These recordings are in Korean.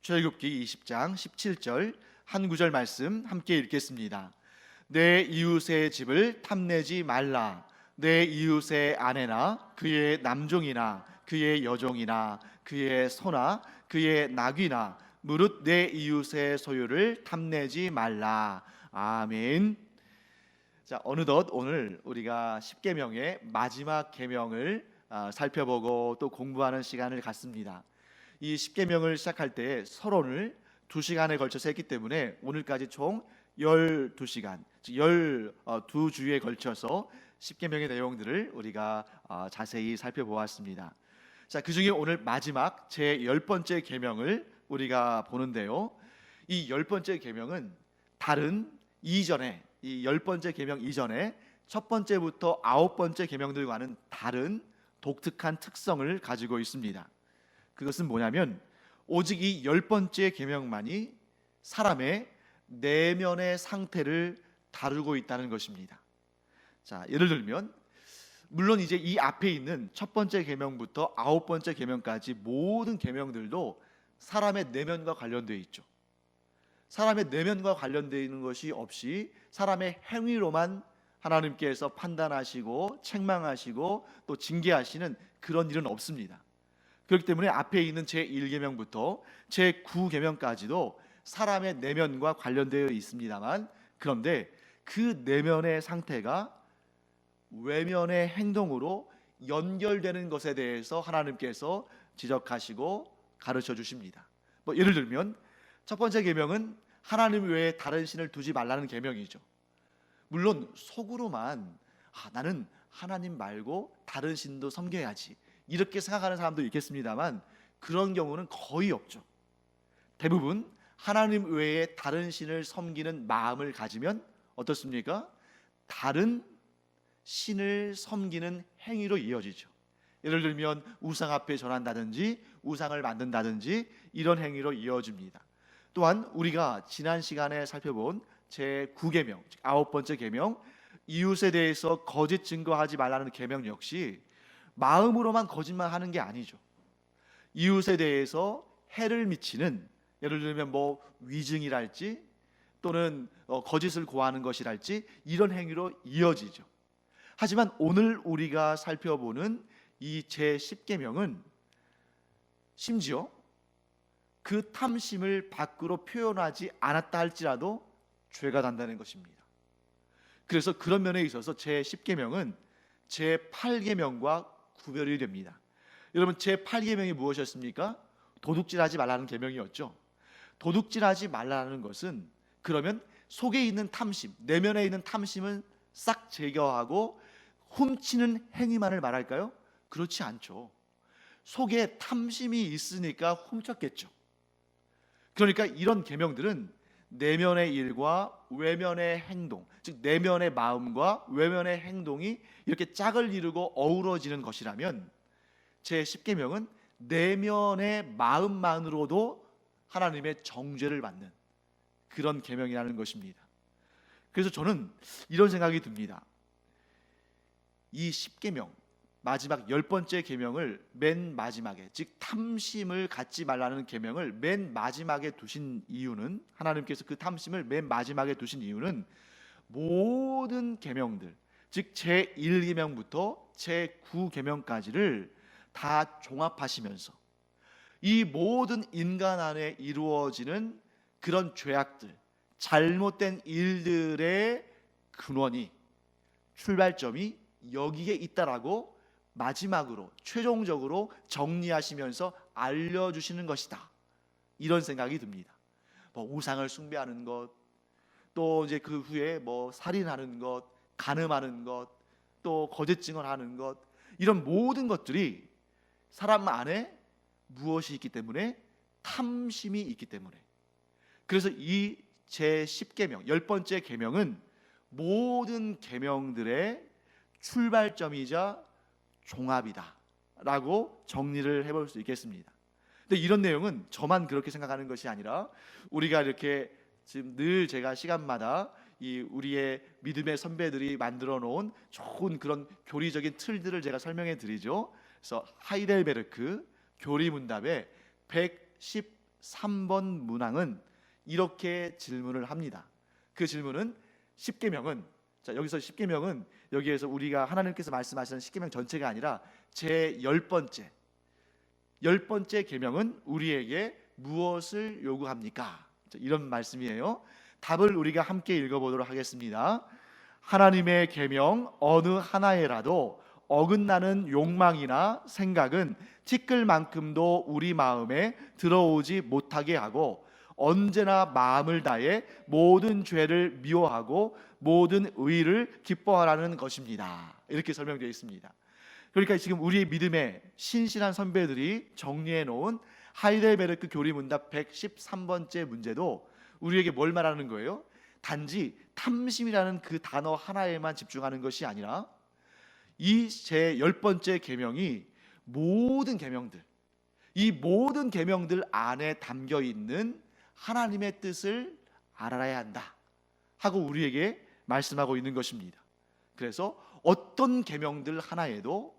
출애굽기 20장 17절 한 구절 말씀 함께 읽겠습니다. 내 이웃의 집을 탐내지 말라. 내 이웃의 아내나 그의 남종이나 그의 여종이나 그의 소나 그의 나귀나 무릇 내 이웃의 소유를 탐내지 말라. 아멘. 자, 어느덧 오늘 우리가 십계명의 마지막 계명을 살펴보고 또 공부하는 시간을 갖습니다. 이 십계명을 시작할 때 서론을 2시간에 걸쳐서 했기 때문에 오늘까지 총 12시간, 즉 12주에 걸쳐서 십계명의 내용들을 우리가 자세히 살펴보았습니다. 자, 그중에 오늘 마지막 제 10번째 계명을 우리가 보는데요. 이 10번째 계명은 다른 이전에 이 10번째 계명 이전에 첫 번째부터 9번째 계명들과는 다른 독특한 특성을 가지고 있습니다. 그것은 뭐냐면 오직 이 10번째 계명만이 사람의 내면의 상태를 다루고 있다는 것입니다. 자, 예를 들면 물론 이제 이 앞에 있는 첫 번째 계명부터 9번째 계명까지 모든 계명들도 사람의 내면과 관련되어 있죠. 사람의 내면과 관련되어 있는 것이 없이 사람의 행위로만 하나님께서 판단하시고 책망하시고 또 징계하시는 그런 일은 없습니다. 그렇기 때문에 앞에 있는 제1계명부터 제9계명까지도 사람의 내면과 관련되어 있습니다만, 그런데 그 내면의 상태가 외면의 행동으로 연결되는 것에 대해서 하나님께서 지적하시고 가르쳐 주십니다. 예를 들면 첫 번째 계명은 하나님 외에 다른 신을 두지 말라는 계명이죠. 물론 속으로만 나는 하나님 말고 다른 신도 섬겨야지 이렇게 생각하는 사람도 있겠습니다만 그런 경우는 거의 없죠. 대부분 하나님 외에 다른 신을 섬기는 마음을 가지면 어떻습니까? 다른 신을 섬기는 행위로 이어지죠. 예를 들면 우상 앞에 절한다든지 우상을 만든다든지 이런 행위로 이어집니다. 또한 우리가 지난 시간에 살펴본 제9계명, 즉 9번째 계명, 이웃에 대해서 거짓 증거하지 말라는 계명 역시 마음으로만 거짓말하는 게 아니죠. 이웃에 대해서 해를 미치는, 예를 들면 위증이랄지 또는 거짓을 고하는 것이랄지 이런 행위로 이어지죠. 하지만 오늘 우리가 살펴보는 이 제10계명은 심지어 그 탐심을 밖으로 표현하지 않았다 할지라도 죄가 된다는 것입니다. 그래서 그런 면에 있어서 제10계명은 제8계명과 구별이 됩니다. 여러분, 제8계명이 무엇이었습니까? 도둑질하지 말라는 계명이었죠. 도둑질하지 말라는 것은 그러면 속에 있는 탐심, 내면에 있는 탐심은 싹 제거하고 훔치는 행위만을 말할까요? 그렇지 않죠. 속에 탐심이 있으니까 훔쳤겠죠. 그러니까 이런 계명들은 내면의 일과 외면의 행동, 즉 내면의 마음과 외면의 행동이 이렇게 짝을 이루고 어우러지는 것이라면 제10계명은 내면의 마음만으로도 하나님의 정죄를 받는 그런 계명이라는 것입니다. 그래서 저는 이런 생각이 듭니다. 이 10계명 마지막 10번째 계명을 맨 마지막에, 즉 탐심을 갖지 말라는 계명을 맨 마지막에 두신 이유는, 하나님께서 그 탐심을 맨 마지막에 두신 이유는 모든 계명들, 즉 제1계명부터 제9계명까지를 다 종합하시면서 이 모든 인간 안에 이루어지는 그런 죄악들, 잘못된 일들의 근원이, 출발점이 여기에 있다라고 마지막으로 최종적으로 정리하시면서 알려주시는 것이다, 이런 생각이 듭니다. 우상을 숭배하는 것, 또 이제 그 후에 살인하는 것, 간음하는 것, 또 거짓 증언하는 것, 이런 모든 것들이 사람 안에 무엇이 있기 때문에? 탐심이 있기 때문에. 그래서 이 제10계명 10번째 계명은 모든 계명들의 출발점이자 종합이다 라고 정리를 해볼 수 있겠습니다. 근데 이런 내용은 저만 그렇게 생각하는 것이 아니라 우리가 이렇게 지금 늘 제가 시간마다 이 우리의 믿음의 선배들이 만들어 놓은 좋은 그런 교리적인 틀들을 제가 설명해 드리죠. 그래서 하이델베르크 교리문답에 114 3번 문항은 이렇게 질문을 합니다. 그 질문은 십계명은, 자 여기서 십계명은 여기에서 우리가 하나님께서 말씀하시는 십계명 전체가 아니라 제 열 번째 계명은 우리에게 무엇을 요구합니까? 이런 말씀이에요. 답을 우리가 함께 읽어보도록 하겠습니다. 하나님의 계명 어느 하나에라도 어긋나는 욕망이나 생각은 티끌만큼도 우리 마음에 들어오지 못하게 하고 언제나 마음을 다해 모든 죄를 미워하고 모든 의를 기뻐하라는 것입니다. 이렇게 설명되어 있습니다. 그러니까 지금 우리의 믿음의 신실한 선배들이 정리해 놓은 하이델베르크 교리문답 113번째 문제도 우리에게 뭘 말하는 거예요? 단지 탐심이라는 그 단어 하나에만 집중하는 것이 아니라 이 제 10번째 계명이 모든 계명들, 이 모든 계명들 안에 담겨 있는 하나님의 뜻을 알아야 한다 하고 우리에게 말씀하고 있는 것입니다. 그래서 어떤 계명들 하나에도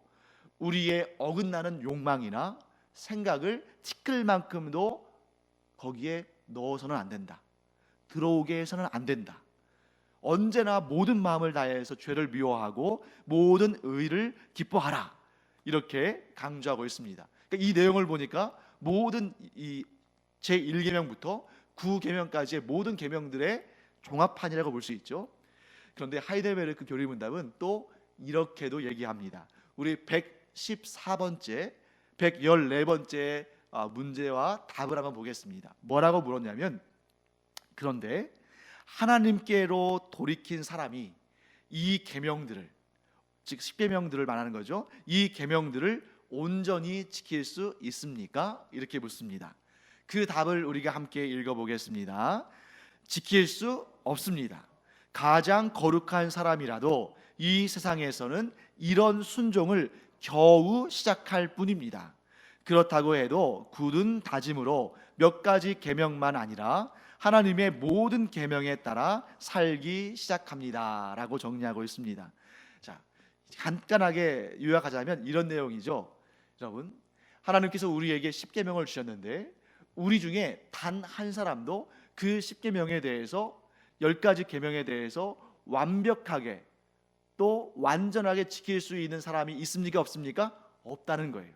우리의 어긋나는 욕망이나 생각을 티끌만큼도 거기에 넣어서는 안 된다. 들어오게 해서는 안 된다. 언제나 모든 마음을 다해서 죄를 미워하고 모든 의를 기뻐하라. 이렇게 강조하고 있습니다. 그러니까 이 내용을 보니까 모든 이 제1계명부터 9계명까지의 모든 계명들의 종합판이라고 볼 수 있죠. 그런데 하이델베르크 교리문답은 또 이렇게도 얘기합니다. 우리 114번째, 114번째 문제와 답을 한번 보겠습니다. 뭐라고 물었냐면, 그런데 하나님께로 돌이킨 사람이 이 계명들을, 즉 10계명들을 말하는 거죠. 이 계명들을 온전히 지킬 수 있습니까? 이렇게 묻습니다. 그 답을 우리가 함께 읽어보겠습니다. 지킬 수 없습니다. 가장 거룩한 사람이라도 이 세상에서는 이런 순종을 겨우 시작할 뿐입니다. 그렇다고 해도 굳은 다짐으로 몇 가지 계명만 아니라 하나님의 모든 계명에 따라 살기 시작합니다 라고 정리하고 있습니다. 자, 간단하게 요약하자면 이런 내용이죠. 여러분, 하나님께서 우리에게 10계명을 주셨는데 우리 중에 단 한 사람도 그 10계명에 대해서 10가지 계명에 대해서 완벽하게 또 완전하게 지킬 수 있는 사람이 있습니까? 없습니까? 없다는 거예요.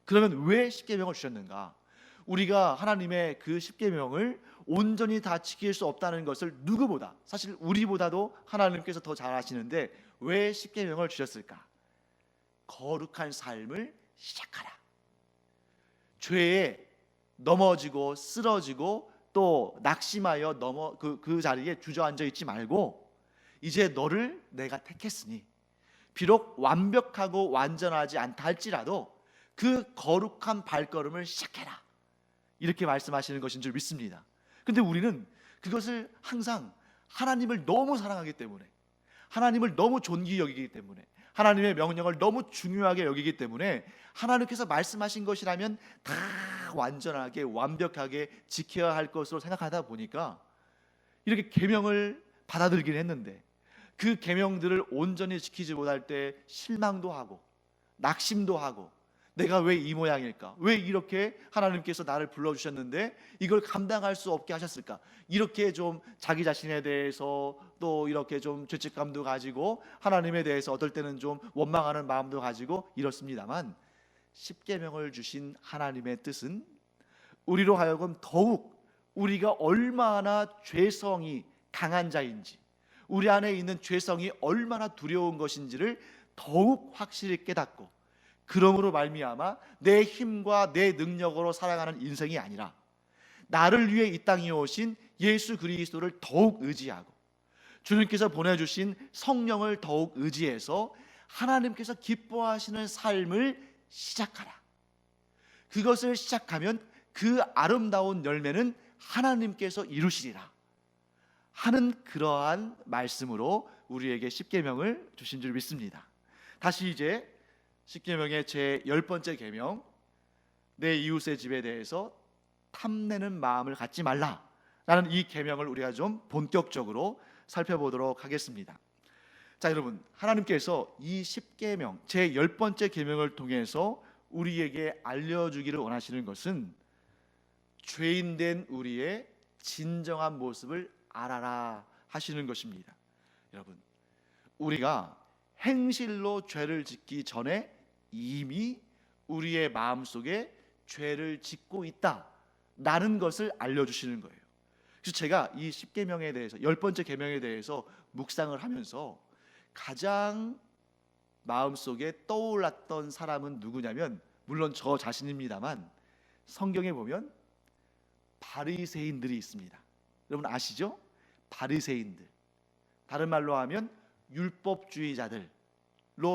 그러면 왜 10계명을 주셨는가? 우리가 하나님의 그 10계명을 온전히 다 지킬 수 없다는 것을 누구보다, 사실 우리보다도 하나님께서 더 잘 아시는데 왜 10계명을 주셨을까? 거룩한 삶을 시작하라. 죄에 넘어지고 쓰러지고 또 낙심하여 그 자리에 주저앉아 있지 말고 이제 너를 내가 택했으니 비록 완벽하고 완전하지 않다 할지라도 그 거룩한 발걸음을 시작해라. 이렇게 말씀하시는 것인 줄 믿습니다. 근데 우리는 그것을 항상 하나님을 너무 사랑하기 때문에, 하나님을 너무 존귀히 여기기 때문에, 하나님의 명령을 너무 중요하게 여기기 때문에 하나님께서 말씀하신 것이라면 다 완전하게 완벽하게 지켜야 할 것으로 생각하다 보니까 이렇게 계명을 받아들이긴 했는데 그 계명들을 온전히 지키지 못할 때 실망도 하고 낙심도 하고 내가 왜 이 모양일까? 왜 이렇게 하나님께서 나를 불러주셨는데 이걸 감당할 수 없게 하셨을까? 이렇게 좀 자기 자신에 대해서 또 이렇게 좀 죄책감도 가지고 하나님에 대해서 어떨 때는 좀 원망하는 마음도 가지고 이렇습니다만 10계명을 주신 하나님의 뜻은 우리로 하여금 더욱 우리가 얼마나 죄성이 강한 자인지, 우리 안에 있는 죄성이 얼마나 두려운 것인지를 더욱 확실히 깨닫고, 그러므로 말미암아 내 힘과 내 능력으로 살아가는 인생이 아니라 나를 위해 이 땅에 오신 예수 그리스도를 더욱 의지하고 주님께서 보내주신 성령을 더욱 의지해서 하나님께서 기뻐하시는 삶을 시작하라. 그것을 시작하면 그 아름다운 열매는 하나님께서 이루시리라 하는 그러한 말씀으로 우리에게 10계명을 주신 줄 믿습니다. 다시 이제 10계명의 제 10번째 계명, 내 이웃의 집에 대해서 탐내는 마음을 갖지 말라라는 이 계명을 우리가 좀 본격적으로 살펴보도록 하겠습니다. 자, 여러분, 하나님께서 이 10계명, 제 10번째 계명을 통해서 우리에게 알려주기를 원하시는 것은 죄인된 우리의 진정한 모습을 알아라 하시는 것입니다. 여러분, 우리가 행실로 죄를 짓기 전에 이미 우리의 마음속에 죄를 짓고 있다라는 것을 알려주시는 거예요. 그래서 제가 이 10계명에 대해서 10번째 계명에 대해서 묵상을 하면서 가장 마음속에 떠올랐던 사람은 누구냐면, 물론 저 자신입니다만, 성경에 보면 바리새인들이 있습니다. 여러분 아시죠? 바리새인들, 다른 말로 하면 율법주의자들로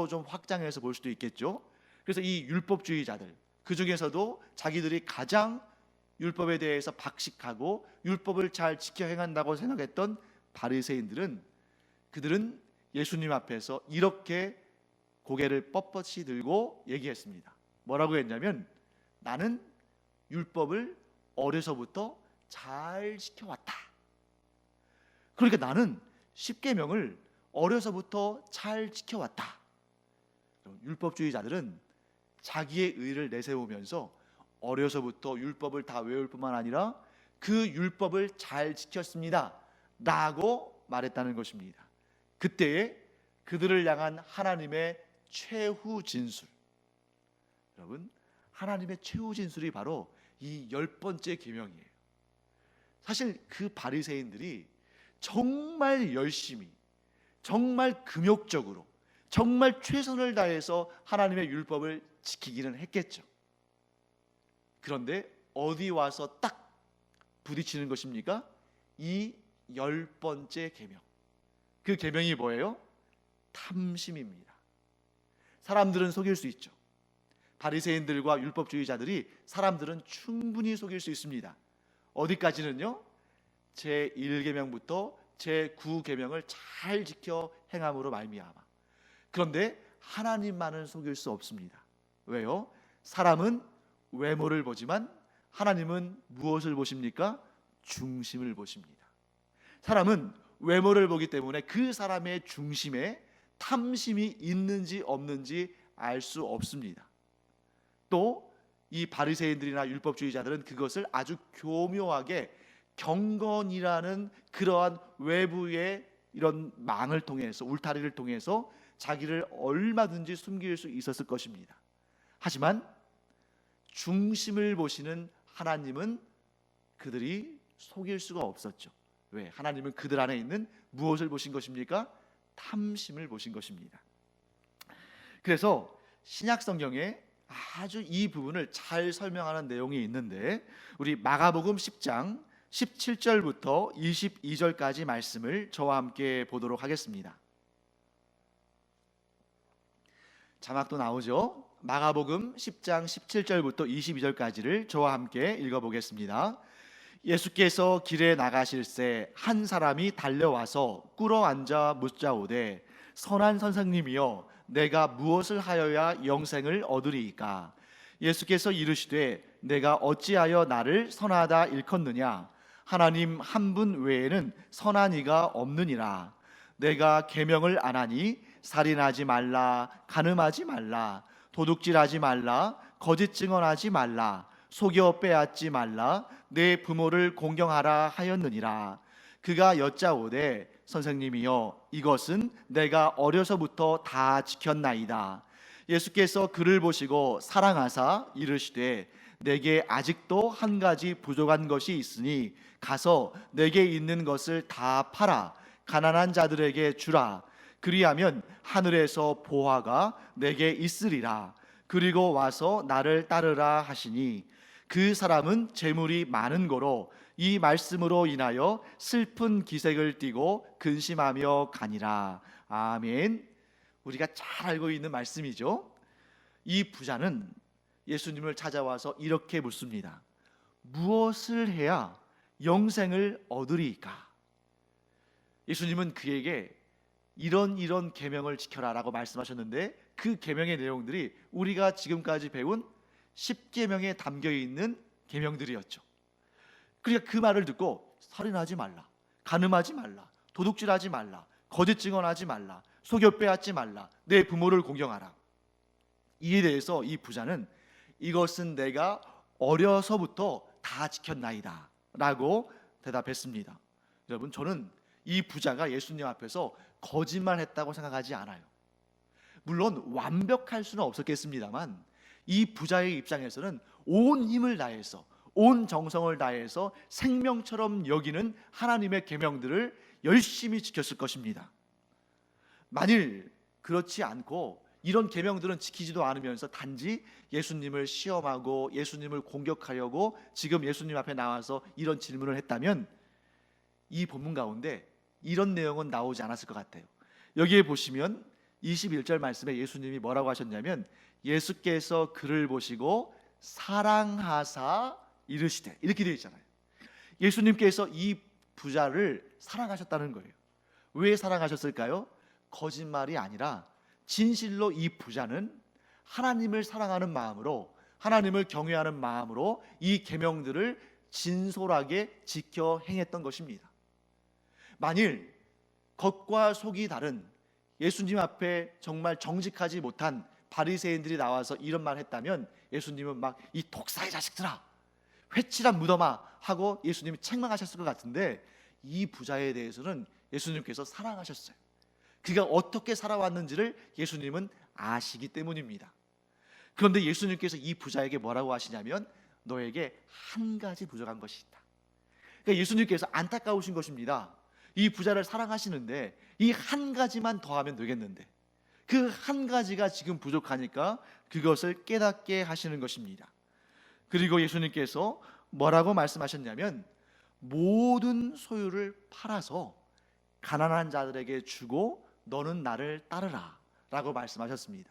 좀 확장해서 볼 수도 있겠죠. 그래서 이 율법주의자들, 그 중에서도 자기들이 가장 율법에 대해서 박식하고 율법을 잘 지켜 행한다고 생각했던 바리새인들은, 그들은 예수님 앞에서 이렇게 고개를 뻣뻣이 들고 얘기했습니다. 뭐라고 했냐면, 나는 율법을 어려서부터 잘 지켜왔다. 그러니까 나는 10계명을 어려서부터 잘 지켜왔다. 율법주의자들은 자기의 의를 내세우면서 어려서부터 율법을 다 외울 뿐만 아니라 그 율법을 잘 지켰습니다 라고 말했다는 것입니다. 그때에 그들을 향한 하나님의 최후 진술, 여러분, 하나님의 최후 진술이 바로 이 10번째 계명이에요. 사실 그 바리새인들이 정말 열심히, 정말 금욕적으로, 정말 최선을 다해서 하나님의 율법을 지키기는 했겠죠. 그런데 어디 와서 딱 부딪히는 것입니까? 이 10번째 계명. 그 계명이 뭐예요? 탐심입니다. 사람들은 속일 수 있죠. 바리새인들과 율법주의자들이 사람들은 충분히 속일 수 있습니다. 어디까지는요? 제 1계명부터 제 9계명을 잘 지켜 행함으로 말미암아. 그런데 하나님만은 속일 수 없습니다. 왜요? 사람은 외모를 보지만 하나님은 무엇을 보십니까? 중심을 보십니다. 사람은 외모를 보기 때문에 그 사람의 중심에 탐심이 있는지 없는지 알 수 없습니다. 또 이 바리새인들이나 율법주의자들은 그것을 아주 교묘하게 경건이라는 그러한 외부의 이런 망을 통해서, 울타리를 통해서 자기를 얼마든지 숨길 수 있었을 것입니다. 하지만 중심을 보시는 하나님은 그들이 속일 수가 없었죠. 왜? 하나님은 그들 안에 있는 무엇을 보신 것입니까? 탐심을 보신 것입니다. 그래서 신약 성경에 아주 이 부분을 잘 설명하는 내용이 있는데, 우리 마가복음 10장 17절부터 22절까지 말씀을 저와 함께 보도록 하겠습니다. 자막도 나오죠? 마가복음 10장 17절부터 22절까지를 저와 함께 읽어보겠습니다. 예수께서 길에 나가실새 한 사람이 달려와서 꿇어 앉아 묻자오되, 선한 선생님이여, 내가 무엇을 하여야 영생을 얻으리이까? 예수께서 이르시되, 내가 어찌하여 나를 선하다 일컫느냐? 하나님 한 분 외에는 선한 이가 없느니라. 내가 계명을 안 하니 살인하지 말라, 간음하지 말라, 도둑질하지 말라, 거짓 증언하지 말라, 속여 빼앗지 말라, 내 부모를 공경하라 하였느니라. 그가 여짜오되, 선생님이여, 이것은 내가 어려서부터 다 지켰나이다. 예수께서 그를 보시고 사랑하사 이르시되, 내게 아직도 한 가지 부족한 것이 있으니 가서 내게 있는 것을 다 팔아 가난한 자들에게 주라. 그리하면 하늘에서 보화가 내게 있으리라. 그리고 와서 나를 따르라 하시니, 그 사람은 재물이 많은 고로 이 말씀으로 인하여 슬픈 기색을 띠고 근심하며 가니라. 아멘. 우리가 잘 알고 있는 말씀이죠. 이 부자는 예수님을 찾아와서 이렇게 묻습니다. 무엇을 해야 영생을 얻으리이까? 예수님은 그에게 이런 계명을 지켜라라고 말씀하셨는데, 그 계명의 내용들이 우리가 지금까지 배운 10계명에 담겨 있는 계명들이었죠. 그러니까 그 말을 듣고 살인하지 말라, 간음하지 말라, 도둑질하지 말라, 거짓 증언하지 말라, 속여 빼앗지 말라, 내 부모를 공경하라. 이에 대해서 이 부자는 이것은 내가 어려서부터 다 지켰나이다 라고 대답했습니다. 여러분, 저는 이 부자가 예수님 앞에서 거짓말했다고 생각하지 않아요. 물론 완벽할 수는 없었겠습니다만 이 부자의 입장에서는 온 힘을 다해서, 온 정성을 다해서 생명처럼 여기는 하나님의 계명들을 열심히 지켰을 것입니다. 만일 그렇지 않고 이런 계명들은 지키지도 않으면서 단지 예수님을 시험하고 예수님을 공격하려고 지금 예수님 앞에 나와서 이런 질문을 했다면 이 본문 가운데 이런 내용은 나오지 않았을 것 같아요. 여기에 보시면 21절 말씀에 예수님이 뭐라고 하셨냐면, 예수께서 그를 보시고 사랑하사 이르시되, 이렇게 되어 있잖아요. 예수님께서 이 부자를 사랑하셨다는 거예요. 왜 사랑하셨을까요? 거짓말이 아니라 진실로 이 부자는 하나님을 사랑하는 마음으로, 하나님을 경외하는 마음으로 이 계명들을 진솔하게 지켜 행했던 것입니다. 만일 겉과 속이 다른 예수님 앞에 정말 정직하지 못한 바리새인들이 나와서 이런 말 했다면 예수님은 막 이 독사의 자식들아, 회칠한 무덤아 하고 예수님이 책망하셨을 것 같은데, 이 부자에 대해서는 예수님께서 사랑하셨어요. 그가 어떻게 살아왔는지를 예수님은 아시기 때문입니다. 그런데 예수님께서 이 부자에게 뭐라고 하시냐면, 너에게 한 가지 부족한 것이 있다. 그러니까 예수님께서 안타까우신 것입니다. 이 부자를 사랑하시는데 이 한 가지만 더하면 되겠는데 그 한 가지가 지금 부족하니까 그것을 깨닫게 하시는 것입니다. 그리고 예수님께서 뭐라고 말씀하셨냐면, 모든 소유를 팔아서 가난한 자들에게 주고 너는 나를 따르라 라고 말씀하셨습니다.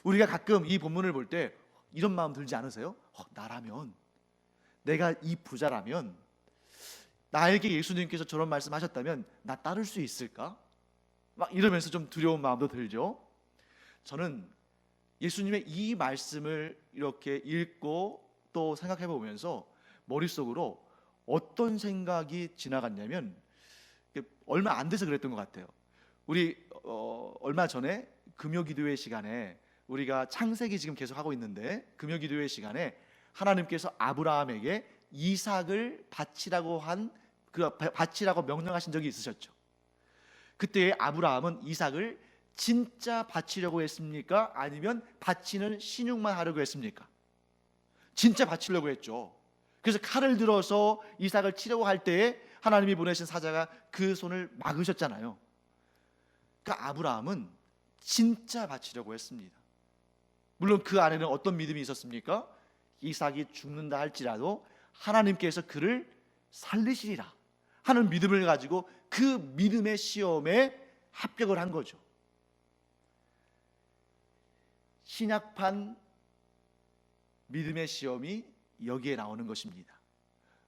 우리가 가끔 이 본문을 볼 때 이런 마음 들지 않으세요? 나라면, 내가 이 부자라면, 나에게 예수님께서 저런 말씀하셨다면 나 따를 수 있을까? 막 이러면서 좀 두려운 마음도 들죠. 저는 예수님의 이 말씀을 이렇게 읽고 또 생각해 보면서 머릿속으로 어떤 생각이 지나갔냐면, 얼마 안 돼서 그랬던 것 같아요. 우리 얼마 전에 금요기도회 시간에, 우리가 창세기 지금 계속 하고 있는데 금요기도회 시간에 하나님께서 아브라함에게 이삭을 바치라고 명령하신 적이 있으셨죠. 그때 아브라함은 이삭을 진짜 바치려고 했습니까? 아니면 바치는 신용만 하려고 했습니까? 진짜 바치려고 했죠. 그래서 칼을 들어서 이삭을 치려고 할 때에 하나님이 보내신 사자가 그 손을 막으셨잖아요. 그러니까 아브라함은 진짜 바치려고 했습니다. 물론 그 안에는 어떤 믿음이 있었습니까? 이삭이 죽는다 할지라도 하나님께서 그를 살리시리라 하는 믿음을 가지고 그 믿음의 시험에 합격을 한 거죠. 신약판 믿음의 시험이 여기에 나오는 것입니다.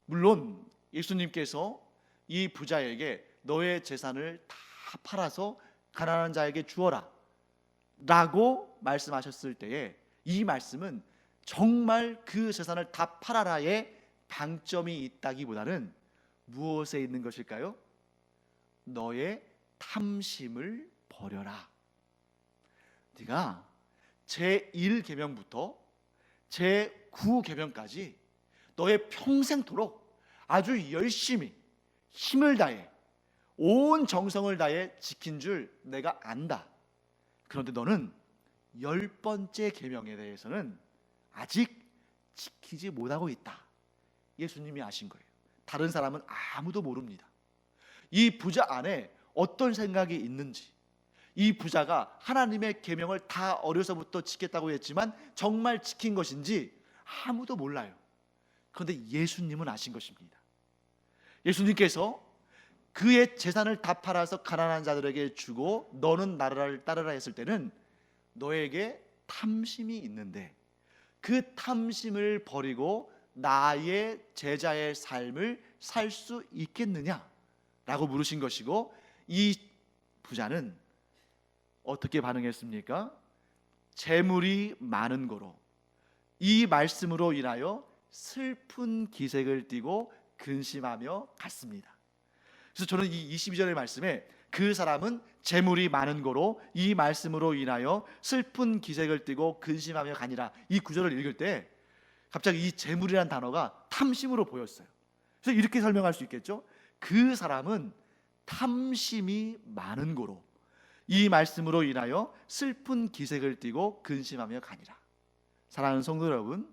물론 예수님께서 이 부자에게 너의 재산을 다 팔아서 가난한 자에게 주어라 라고 말씀하셨을 때에, 이 말씀은 정말 그 재산을 다 팔아라의 방점이 있다기보다는 무엇에 있는 것일까요? 너의 탐심을 버려라. 네가 제1계명부터 제9계명까지 너의 평생토록 아주 열심히 힘을 다해 온 정성을 다해 지킨 줄 내가 안다. 그런데 너는 10번째 계명에 대해서는 아직 지키지 못하고 있다. 예수님이 아신 거예요. 다른 사람은 아무도 모릅니다. 이 부자 안에 어떤 생각이 있는지, 이 부자가 하나님의 계명을 다 어려서부터 지켰다고 했지만 정말 지킨 것인지 아무도 몰라요. 그런데 예수님은 아신 것입니다. 예수님께서 그의 재산을 다 팔아서 가난한 자들에게 주고 너는 나를 따르라 했을 때는 너에게 탐심이 있는데 그 탐심을 버리고 나의 제자의 삶을 살 수 있겠느냐라고 물으신 것이고, 이 부자는 어떻게 반응했습니까? 재물이 많은 거로, 이 말씀으로 인하여 슬픈 기색을 띠고 근심하며 갔습니다. 그래서 저는 이 22절의 말씀에 그 사람은 재물이 많은 거로 이 말씀으로 인하여 슬픈 기색을 띠고 근심하며 가니라, 이 구절을 읽을 때 갑자기 이 재물이라는 단어가 탐심으로 보였어요. 그래서 이렇게 설명할 수 있겠죠. 그 사람은 탐심이 많은 고로 이 말씀으로 인하여 슬픈 기색을 띠고 근심하며 가니라. 사랑하는 성도 여러분,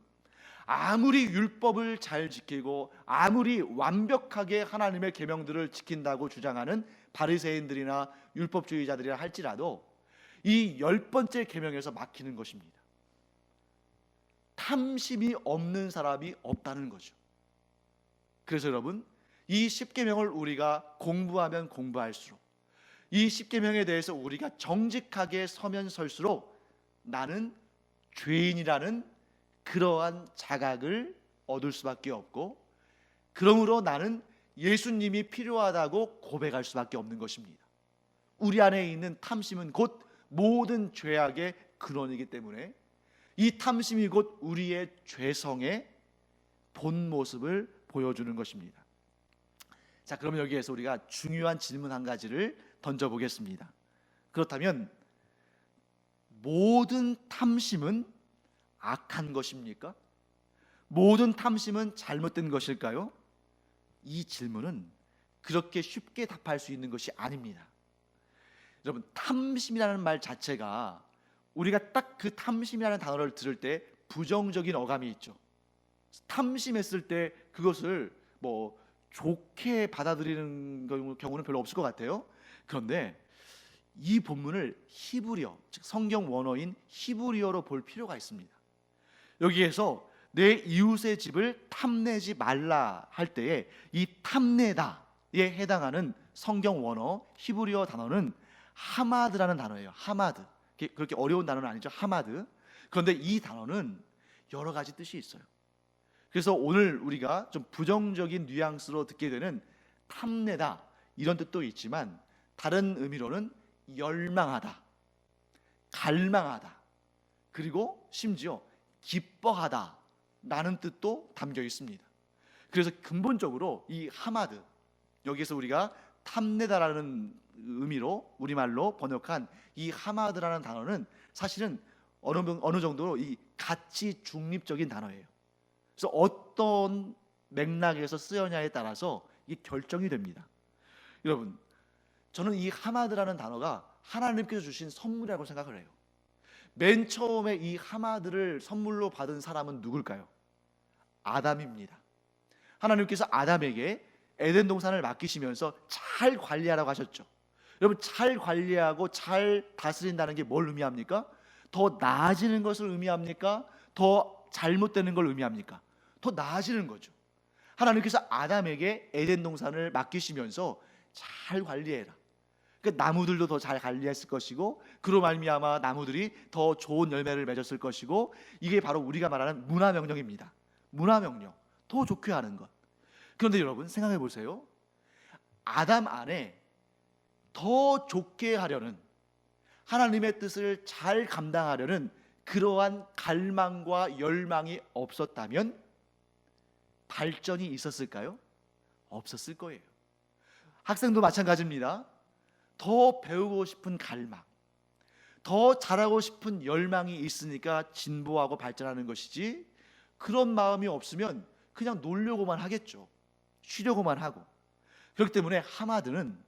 아무리 율법을 잘 지키고 아무리 완벽하게 하나님의 계명들을 지킨다고 주장하는 바리새인들이나 율법주의자들이라 할지라도 이 10번째 계명에서 막히는 것입니다. 탐심이 없는 사람이 없다는 거죠. 그래서 여러분, 이 10계명을 우리가 공부하면 공부할수록, 이 10계명에 대해서 우리가 정직하게 서면 설수록 나는 죄인이라는 그러한 자각을 얻을 수밖에 없고, 그러므로 나는 예수님이 필요하다고 고백할 수밖에 없는 것입니다. 우리 안에 있는 탐심은 곧 모든 죄악의 근원이기 때문에 이 탐심이 곧 우리의 죄성의 본 모습을 보여주는 것입니다. 자, 그러면 여기에서 우리가 중요한 질문 한 가지를 던져보겠습니다. 그렇다면 모든 탐심은 악한 것입니까? 모든 탐심은 잘못된 것일까요? 이 질문은 그렇게 쉽게 답할 수 있는 것이 아닙니다. 여러분, 탐심이라는 말 자체가 우리가 딱 그 탐심이라는 단어를 들을 때 부정적인 어감이 있죠. 탐심했을 때 그것을 뭐 좋게 받아들이는 경우는 별로 없을 것 같아요. 그런데 이 본문을 히브리어, 즉 성경 원어인 히브리어로 볼 필요가 있습니다. 여기에서 내 이웃의 집을 탐내지 말라 할 때에 이 탐내다에 해당하는 성경 원어 히브리어 단어는 하마드라는 단어예요. 하마드. 그렇게 어려운 단어는 아니죠. 하마드. 그런데 이 단어는 여러 가지 뜻이 있어요. 그래서 오늘 우리가 좀 부정적인 뉘앙스로 듣게 되는 탐내다 이런 뜻도 있지만 다른 의미로는 열망하다, 갈망하다, 그리고 심지어 기뻐하다 라는 뜻도 담겨 있습니다. 그래서 근본적으로 이 하마드, 여기서 우리가 탐내다라는 의미로 우리말로 번역한 이 하마드라는 단어는 사실은 어느 정도로 이 가치 중립적인 단어예요. 그래서 어떤 맥락에서 쓰여냐에 따라서 이게 결정이 됩니다. 여러분, 저는 이 하마드라는 단어가 하나님께서 주신 선물이라고 생각을 해요. 맨 처음에 이 하마드를 선물로 받은 사람은 누굴까요? 아담입니다. 하나님께서 아담에게 에덴 동산을 맡기시면서 잘 관리하라고 하셨죠. 여러분, 잘 관리하고 잘 다스린다는 게 뭘 의미합니까? 더 나아지는 것을 의미합니까? 더 잘못되는 걸 의미합니까? 더 나아지는 거죠. 하나님께서 아담에게 에덴 동산을 맡기시면서 잘 관리해라. 그러니까 나무들도 더 잘 관리했을 것이고, 그로 말미암아 나무들이 더 좋은 열매를 맺었을 것이고, 이게 바로 우리가 말하는 문화명령입니다. 문화명령, 더 좋게 하는 것. 그런데 여러분 생각해 보세요. 아담 안에 더 좋게 하려는, 하나님의 뜻을 잘 감당하려는 그러한 갈망과 열망이 없었다면 발전이 있었을까요? 없었을 거예요. 학생도 마찬가지입니다. 더 배우고 싶은 갈망, 더 잘하고 싶은 열망이 있으니까 진보하고 발전하는 것이지, 그런 마음이 없으면 그냥 놀려고만 하겠죠. 쉬려고만 하고. 그렇기 때문에 하마드는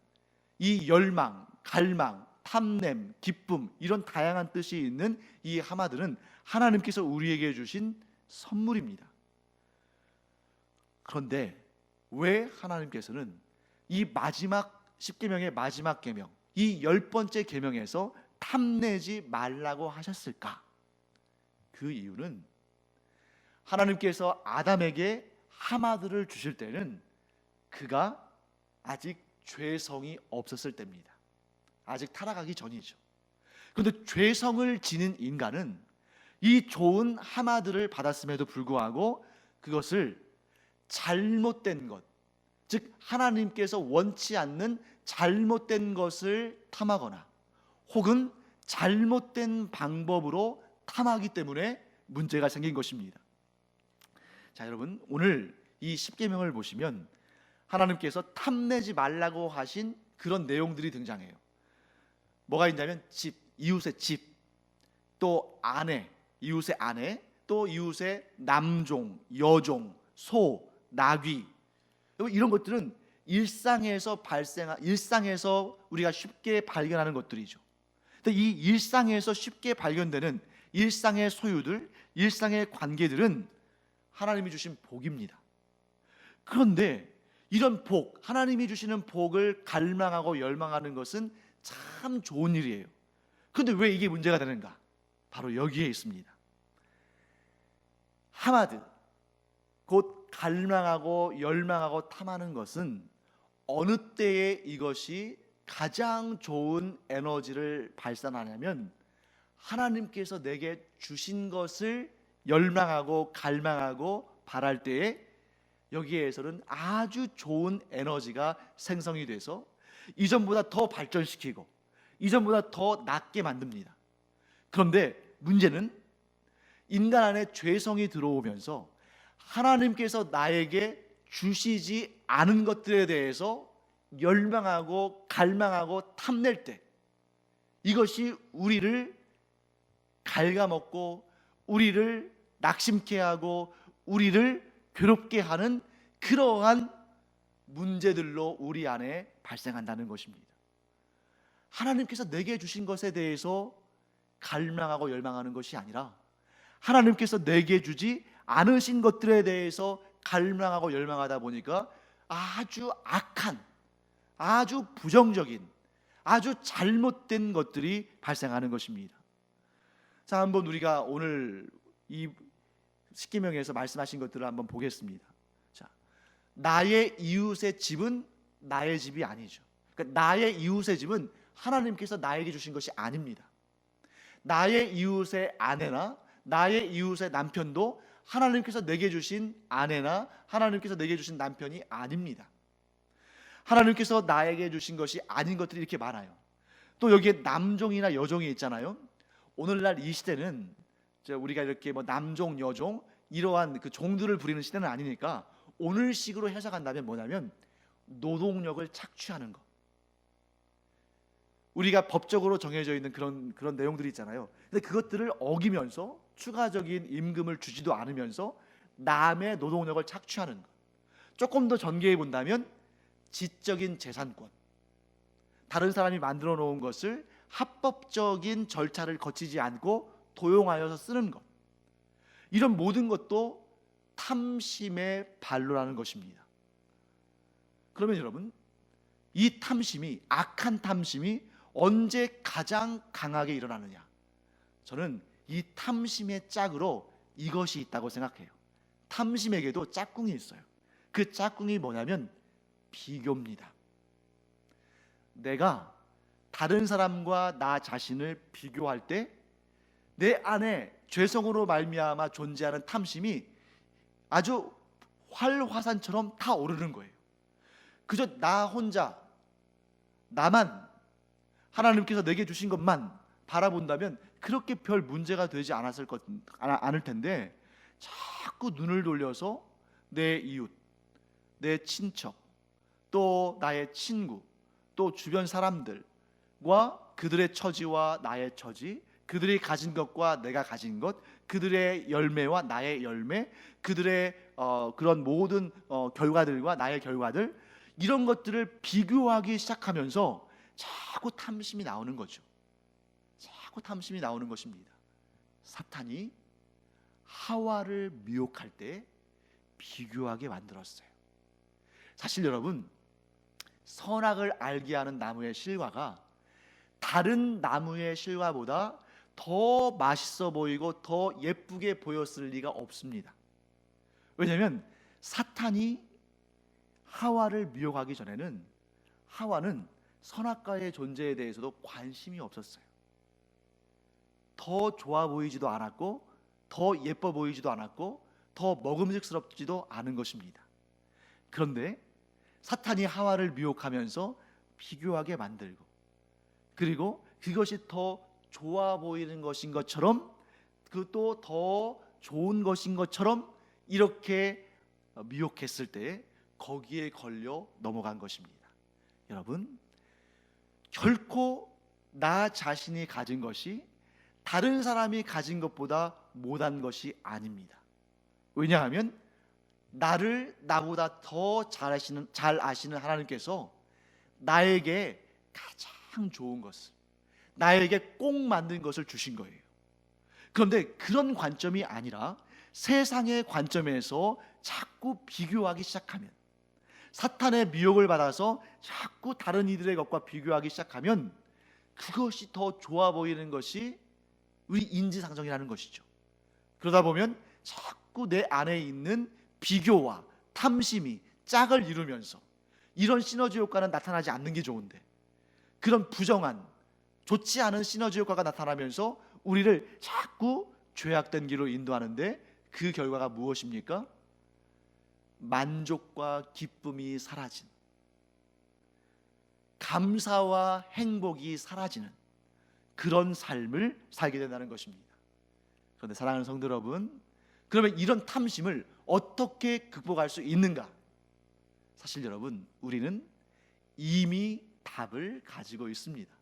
이 열망, 갈망, 탐냄, 기쁨, 이런 다양한 뜻이 있는 이 하마드는 하나님께서 우리에게 주신 선물입니다. 그런데 왜 하나님께서는 이 마지막 10계명의 마지막 계명, 이 10번째 계명에서 탐내지 말라고 하셨을까? 그 이유는 하나님께서 아담에게 하마드를 주실 때는 그가 아직 죄성이 없었을 때입니다. 아직 타락하기 전이죠. 그런데 죄성을 지닌 인간은 이 좋은 하마드를 받았음에도 불구하고 그것을 잘못된 것, 즉 하나님께서 원치 않는 잘못된 것을 탐하거나 혹은 잘못된 방법으로 탐하기 때문에 문제가 생긴 것입니다. 자, 여러분, 오늘 이 10계명을 보시면 하나님께서 탐내지 말라고 하신 그런 내용들이 등장해요. 뭐가 있냐면 집, 이웃의 집, 또 아내, 이웃의 아내, 또 이웃의 남종, 여종, 소, 나귀, 이런 것들은 일상에서 우리가 쉽게 발견하는 것들이죠. 근데 이 일상에서 쉽게 발견되는 일상의 소유들, 일상의 관계들은 하나님이 주신 복입니다. 그런데 이런 복, 하나님이 주시는 복을 갈망하고 열망하는 것은 참 좋은 일이에요. 그런데 왜 이게 문제가 되는가? 바로 여기에 있습니다. 하마드, 곧 갈망하고 열망하고 탐하는 것은 어느 때에 이것이 가장 좋은 에너지를 발산하냐면 하나님께서 내게 주신 것을 열망하고 갈망하고 바랄 때에 여기에서는 아주 좋은 에너지가 생성이 돼서 이전보다 더 발전시키고 이전보다 더 낫게 만듭니다. 그런데 문제는 인간 안에 죄성이 들어오면서 하나님께서 나에게 주시지 않은 것들에 대해서 열망하고 갈망하고 탐낼 때 이것이 우리를 갉아먹고 우리를 낙심케 하고 우리를 괴롭게 하는 그러한 문제들로 우리 안에 발생한다는 것입니다. 하나님께서 내게 주신 것에 대해서 갈망하고 열망하는 것이 아니라 하나님께서 내게 주지 않으신 것들에 대해서 갈망하고 열망하다 보니까 아주 악한, 아주 부정적인, 아주 잘못된 것들이 발생하는 것입니다. 자, 한번 우리가 오늘 이 십계명에서 말씀하신 것들을 한번 보겠습니다. 자, 나의 이웃의 집은 나의 집이 아니죠. 그러니까 나의 이웃의 집은 하나님께서 나에게 주신 것이 아닙니다. 나의 이웃의 아내나 나의 이웃의 남편도 하나님께서 내게 주신 아내나 하나님께서 내게 주신 남편이 아닙니다. 하나님께서 나에게 주신 것이 아닌 것들이 이렇게 많아요. 또 여기에 남종이나 여종이 있잖아요. 오늘날 이 시대는 우리가 이렇게 뭐 남종, 여종 이러한 그 종들을 부리는 시대는 아니니까 오늘식으로 해석한다면 뭐냐면 노동력을 착취하는 것. 우리가 법적으로 정해져 있는 그런 내용들이 있잖아요. 근데 그것들을 어기면서 추가적인 임금을 주지도 않으면서 남의 노동력을 착취하는 것. 조금 더 전개해 본다면 지적인 재산권, 다른 사람이 만들어 놓은 것을 합법적인 절차를 거치지 않고 도용하여서 쓰는 것, 이런 모든 것도 탐심의 발로라는 것입니다. 그러면 여러분, 이 탐심이, 악한 탐심이 언제 가장 강하게 일어나느냐? 저는 이 탐심의 짝으로 이것이 있다고 생각해요. 탐심에게도 짝꿍이 있어요. 그 짝꿍이 뭐냐면 비교입니다. 내가 다른 사람과 나 자신을 비교할 때 내 안에 죄성으로 말미암아 존재하는 탐심이 아주 활화산처럼 타 오르는 거예요. 그저 나 혼자, 나만, 하나님께서 내게 주신 것만 바라본다면 그렇게 별 문제가 되지 않을 텐데 자꾸 눈을 돌려서 내 이웃, 내 친척, 또 나의 친구, 또 주변 사람들과 그들의 처지와 나의 처지, 그들이 가진 것과 내가 가진 것, 그들의 열매와 나의 열매, 그들의 그런 모든 결과들과 나의 결과들, 이런 것들을 비교하기 시작하면서 자꾸 탐심이 나오는 거죠. 자꾸 탐심이 나오는 것입니다. 사탄이 하와를 미혹할 때 비교하게 만들었어요. 사실 여러분, 선악을 알게 하는 나무의 실과가 다른 나무의 실과보다 더 맛있어 보이고 더 예쁘게 보였을 리가 없습니다. 왜냐하면 사탄이 하와를 미혹하기 전에는 하와는 선악과의 존재에 대해서도 관심이 없었어요. 더 좋아 보이지도 않았고 더 예뻐 보이지도 않았고 더 먹음직스럽지도 않은 것입니다. 그런데 사탄이 하와를 미혹하면서 비교하게 만들고, 그리고 그것이 더 좋아 보이는 것인 것처럼, 그것도 더 좋은 것인 것처럼 이렇게 미혹했을 때 거기에 걸려 넘어간 것입니다. 여러분, 결코 나 자신이 가진 것이 다른 사람이 가진 것보다 못한 것이 아닙니다. 왜냐하면 나를 나보다 더 잘 아시는 하나님께서 나에게 가장 좋은 것을, 나에게 꼭 맞는 것을 주신 거예요. 그런데 그런 관점이 아니라 세상의 관점에서 자꾸 비교하기 시작하면, 사탄의 미혹을 받아서 자꾸 다른 이들의 것과 비교하기 시작하면 그것이 더 좋아 보이는 것이 우리 인지상정이라는 것이죠. 그러다 보면 자꾸 내 안에 있는 비교와 탐심이 짝을 이루면서, 이런 시너지 효과는 나타나지 않는 게 좋은데 그런 부정한, 좋지 않은 시너지 효과가 나타나면서 우리를 자꾸 죄악된 길로 인도하는데, 그 결과가 무엇입니까? 만족과 기쁨이 사라진, 감사와 행복이 사라지는 그런 삶을 살게 된다는 것입니다. 그런데 사랑하는 성도 여러분, 그러면 이런 탐심을 어떻게 극복할 수 있는가? 사실 여러분, 우리는 이미 답을 가지고 있습니다.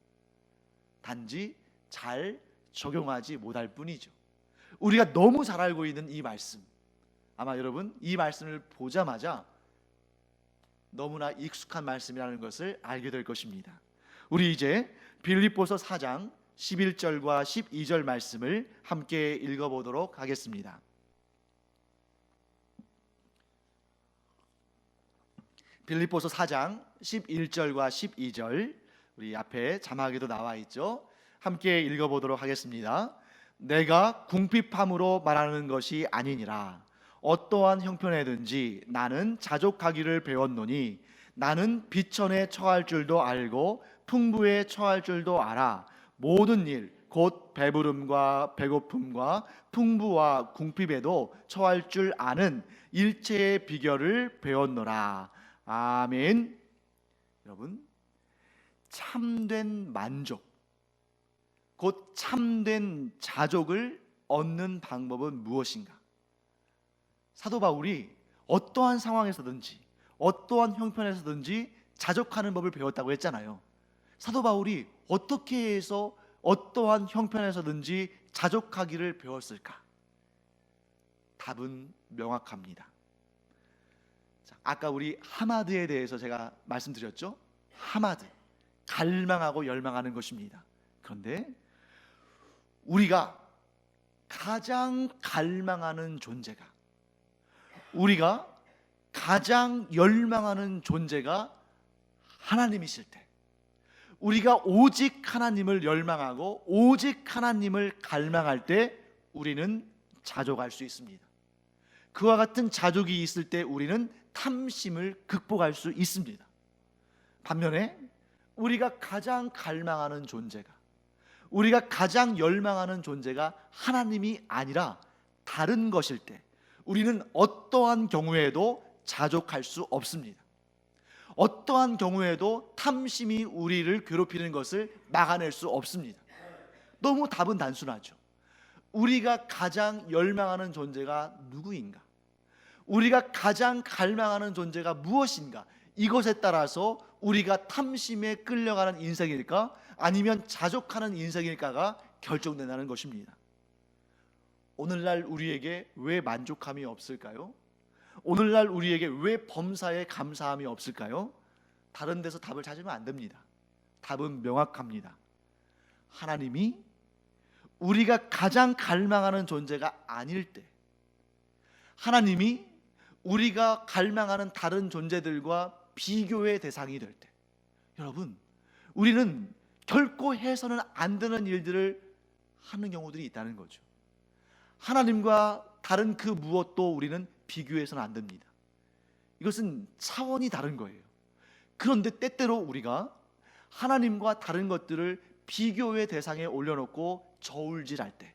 단지 잘 적용하지 못할 뿐이죠. 우리가 너무 잘 알고 있는 이 말씀, 아마 여러분 이 말씀을 보자마자 너무나 익숙한 말씀이라는 것을 알게 될 것입니다. 우리 이제 빌립보서 4장 11절과 12절 말씀을 함께 읽어보도록 하겠습니다. 빌립보서 4장 11절과 12절, 우리 앞에 자막에도 나와 있죠. 함께 읽어보도록 하겠습니다. 내가 궁핍함으로 말하는 것이 아니니라. 어떠한 형편에든지 나는 자족하기를 배웠노니 나는 비천에 처할 줄도 알고 풍부에 처할 줄도 알아. 모든 일 곧 배부름과 배고픔과 풍부와 궁핍에도 처할 줄 아는 일체의 비결을 배웠노라. 아멘. 여러분, 참된 만족, 곧 참된 자족을 얻는 방법은 무엇인가? 사도 바울이 어떠한 상황에서든지 어떠한 형편에서든지 자족하는 법을 배웠다고 했잖아요. 사도 바울이 어떻게 해서 어떠한 형편에서든지 자족하기를 배웠을까? 답은 명확합니다. 자, 아까 우리 하마드에 대해서 제가 말씀드렸죠. 하마드, 갈망하고 열망하는 것입니다. 그런데 우리가 가장 갈망하는 존재가, 우리가 가장 열망하는 존재가 하나님이실 때, 우리가 오직 하나님을 열망하고 오직 하나님을 갈망할 때 우리는 자족할 수 있습니다. 그와 같은 자족이 있을 때 우리는 탐심을 극복할 수 있습니다. 반면에 우리가 가장 갈망하는 존재가, 우리가 가장 열망하는 존재가 하나님이 아니라 다른 것일 때 우리는 어떠한 경우에도 자족할 수 없습니다. 어떠한 경우에도 탐심이 우리를 괴롭히는 것을 막아낼 수 없습니다. 너무 답은 단순하죠. 우리가 가장 열망하는 존재가 누구인가? 우리가 가장 갈망하는 존재가 무엇인가? 이것에 따라서 우리가 탐심에 끌려가는 인생일까? 아니면 자족하는 인생일까가 결정된다는 것입니다. 오늘날 우리에게 왜 만족함이 없을까요? 오늘날 우리에게 왜 범사에 감사함이 없을까요? 다른 데서 답을 찾으면 안 됩니다. 답은 명확합니다. 하나님이 우리가 가장 갈망하는 존재가 아닐 때, 하나님이 우리가 갈망하는 다른 존재들과 비교의 대상이 될 때, 여러분, 우리는 결코 해서는 안 되는 일들을 하는 경우들이 있다는 거죠. 하나님과 다른 그 무엇도 우리는 비교해서는 안 됩니다. 이것은 차원이 다른 거예요. 그런데 때때로 우리가 하나님과 다른 것들을 비교의 대상에 올려놓고 저울질할 때,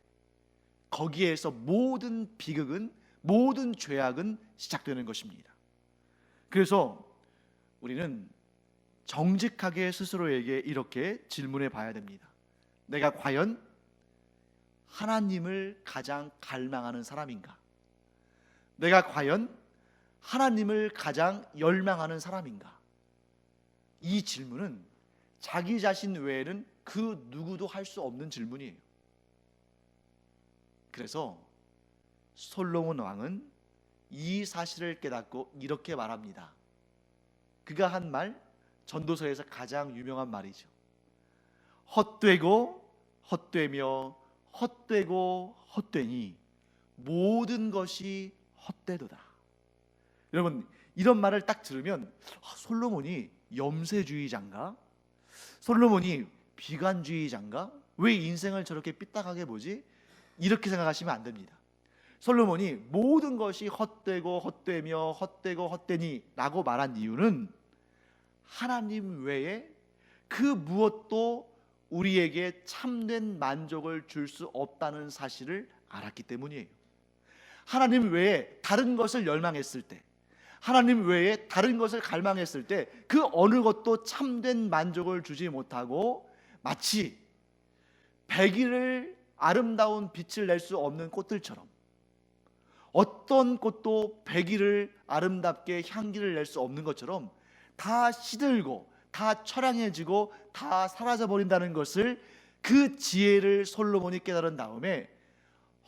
거기에서 모든 비극은, 모든 죄악은 시작되는 것입니다. 그래서 우리는 정직하게 스스로에게 이렇게 질문해 봐야 됩니다. 내가 과연 하나님을 가장 갈망하는 사람인가? 내가 과연 하나님을 가장 열망하는 사람인가? 이 질문은 자기 자신 외에는 그 누구도 할 수 없는 질문이에요. 그래서 솔로몬 왕은 이 사실을 깨닫고 이렇게 말합니다. 그가 한 말, 전도서에서 가장 유명한 말이죠. 헛되고 헛되며 헛되고 헛되니 모든 것이 헛되도다. 여러분, 이런 말을 딱 들으면 솔로몬이 염세주의자인가? 솔로몬이 비관주의자인가? 왜 인생을 저렇게 삐딱하게 보지? 이렇게 생각하시면 안 됩니다. 솔로몬이 모든 것이 헛되고 헛되며 헛되고 헛되니 라고 말한 이유는 하나님 외에 그 무엇도 우리에게 참된 만족을 줄 수 없다는 사실을 알았기 때문이에요. 하나님 외에 다른 것을 열망했을 때, 하나님 외에 다른 것을 갈망했을 때 그 어느 것도 참된 만족을 주지 못하고 마치 백일을 아름다운 빛을 낼 수 없는 꽃들처럼, 어떤 꽃도 백일을 아름답게 향기를 낼 수 없는 것처럼 다 시들고 다 처량해지고 다 사라져버린다는 것을, 그 지혜를 솔로몬이 깨달은 다음에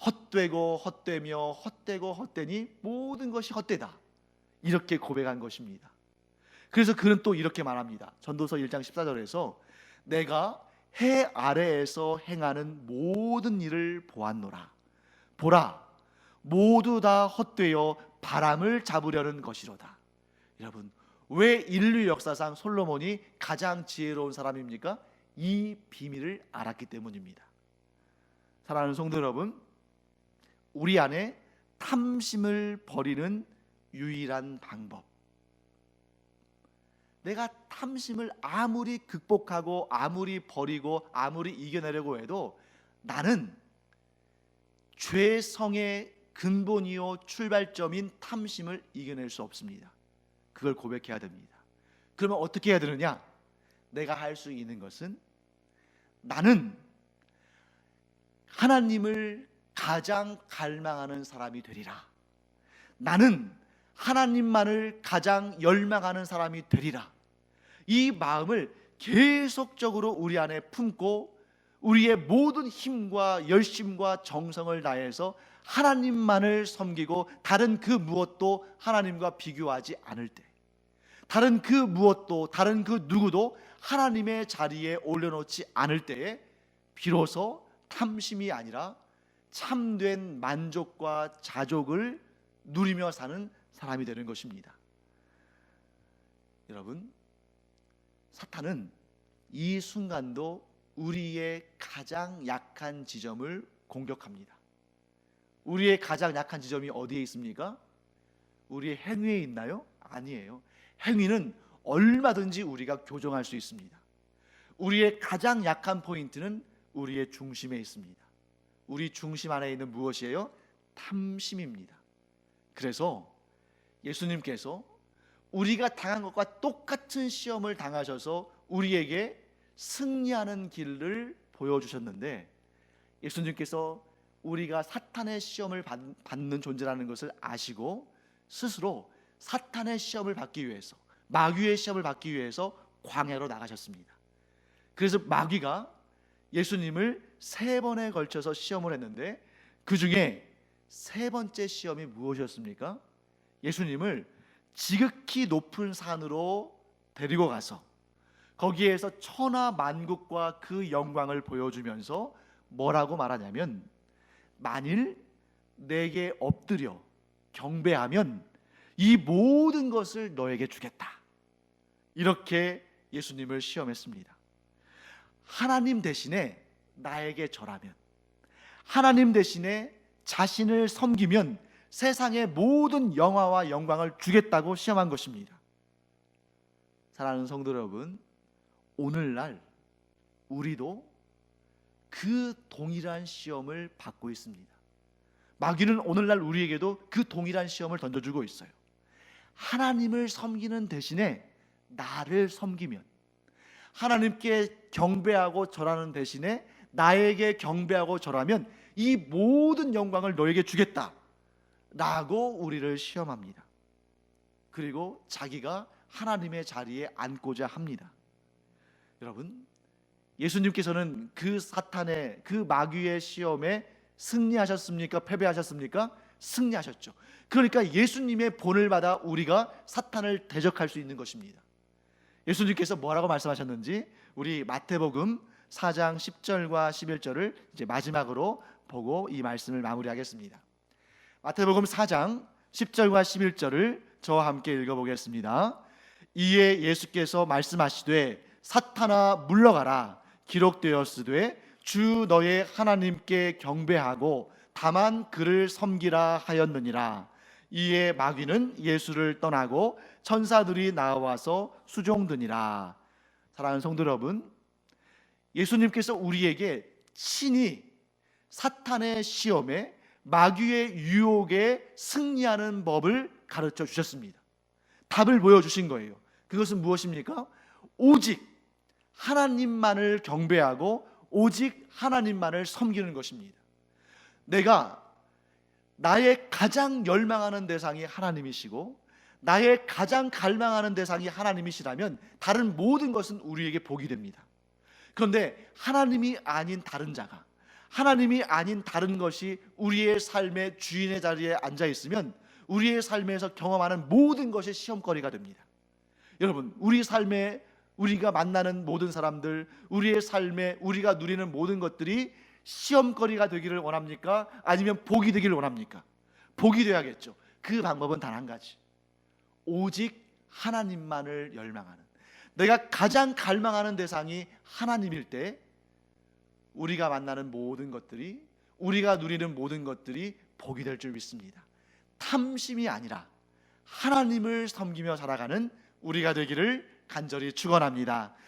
헛되고 헛되며 헛되고 헛되니 모든 것이 헛되다, 이렇게 고백한 것입니다. 그래서 그는 또 이렇게 말합니다. 전도서 1장 14절에서 내가 해 아래에서 행하는 모든 일을 보았노라. 보라, 모두 다 헛되어 바람을 잡으려는 것이로다. 여러분, 왜 인류 역사상 솔로몬이 가장 지혜로운 사람입니까? 이 비밀을 알았기 때문입니다. 사랑하는 성도 여러분, 우리 안에 탐심을 버리는 유일한 방법, 내가 탐심을 아무리 극복하고 아무리 버리고 아무리 이겨내려고 해도 나는 죄성의 근본이요 출발점인 탐심을 이겨낼 수 없습니다. 그걸 고백해야 됩니다. 그러면 어떻게 해야 되느냐? 내가 할 수 있는 것은 나는 하나님을 가장 갈망하는 사람이 되리라. 나는 하나님만을 가장 열망하는 사람이 되리라. 이 마음을 계속적으로 우리 안에 품고 우리의 모든 힘과 열심과 정성을 다해서 하나님만을 섬기고 다른 그 무엇도 하나님과 비교하지 않을 때, 다른 그 무엇도 다른 그 누구도 하나님의 자리에 올려놓지 않을 때에 비로소 탐심이 아니라 참된 만족과 자족을 누리며 사는 사람이 되는 것입니다. 여러분, 사탄은 이 순간도 우리의 가장 약한 지점을 공격합니다. 우리의 가장 약한 지점이 어디에 있습니까? 우리의 행위에 있나요? 아니에요. 행위는 얼마든지 우리가 교정할 수 있습니다. 우리의 가장 약한 포인트는 우리의 중심에 있습니다. 우리 중심 안에 있는 무엇이에요? 탐심입니다. 그래서 예수님께서 우리가 당한 것과 똑같은 시험을 당하셔서 우리에게 승리하는 길을 보여주셨는데, 예수님께서 우리가 사탄의 시험을 받는 존재라는 것을 아시고 스스로 사탄의 시험을 받기 위해서, 마귀의 시험을 받기 위해서 광야로 나가셨습니다. 그래서 마귀가 예수님을 3번에 걸쳐서 시험을 했는데 그 중에 3번째 시험이 무엇이었습니까? 예수님을 지극히 높은 산으로 데리고 가서 거기에서 천하 만국과 그 영광을 보여주면서 뭐라고 말하냐면, 만일 내게 엎드려 경배하면 이 모든 것을 너에게 주겠다, 이렇게 예수님을 시험했습니다. 하나님 대신에 나에게 절하면, 하나님 대신에 자신을 섬기면 세상의 모든 영화와 영광을 주겠다고 시험한 것입니다. 사랑하는 성도 여러분, 오늘날 우리도 그 동일한 시험을 받고 있습니다. 마귀는 오늘날 우리에게도 그 동일한 시험을 던져주고 있어요. 하나님을 섬기는 대신에 나를 섬기면, 하나님께 경배하고 절하는 대신에 나에게 경배하고 절하면 이 모든 영광을 너에게 주겠다 라고 우리를 시험합니다. 그리고 자기가 하나님의 자리에 앉고자 합니다. 여러분, 예수님께서는 그 사탄의, 그 마귀의 시험에 승리하셨습니까? 패배하셨습니까? 승리하셨죠. 그러니까 예수님의 본을 받아 우리가 사탄을 대적할 수 있는 것입니다. 예수님께서 뭐라고 말씀하셨는지 우리 마태복음 4장 10절과 11절을 이제 마지막으로 보고 이 말씀을 마무리하겠습니다. 마태복음 4장 10절과 11절을 저와 함께 읽어보겠습니다. 이에 예수께서 말씀하시되 사탄아 물러가라. 기록되었으되 주 너의 하나님께 경배하고 다만 그를 섬기라 하였느니라. 이에 마귀는 예수를 떠나고 천사들이 나와서 수종드니라. 사랑하는 성도 여러분, 예수님께서 우리에게 친히 사탄의 시험에 마귀의 유혹에 승리하는 법을 가르쳐 주셨습니다. 답을 보여주신 거예요. 그것은 무엇입니까? 오직 하나님만을 경배하고 오직 하나님만을 섬기는 것입니다. 내가 나의 가장 열망하는 대상이 하나님이시고 나의 가장 갈망하는 대상이 하나님이시라면 다른 모든 것은 우리에게 복이 됩니다. 그런데 하나님이 아닌 다른 자가, 하나님이 아닌 다른 것이 우리의 삶의 주인의 자리에 앉아 있으면 우리의 삶에서 경험하는 모든 것이 시험거리가 됩니다. 여러분, 우리 삶에 우리가 만나는 모든 사람들, 우리의 삶에 우리가 누리는 모든 것들이 시험거리가 되기를 원합니까? 아니면 복이 되기를 원합니까? 복이 되어야겠죠. 그 방법은 단 한 가지, 오직 하나님만을 열망하는, 내가 가장 갈망하는 대상이 하나님일 때 우리가 만나는 모든 것들이, 우리가 누리는 모든 것들이 복이 될 줄 믿습니다. 탐심이 아니라 하나님을 섬기며 살아가는 우리가 되기를 간절히 축원합니다.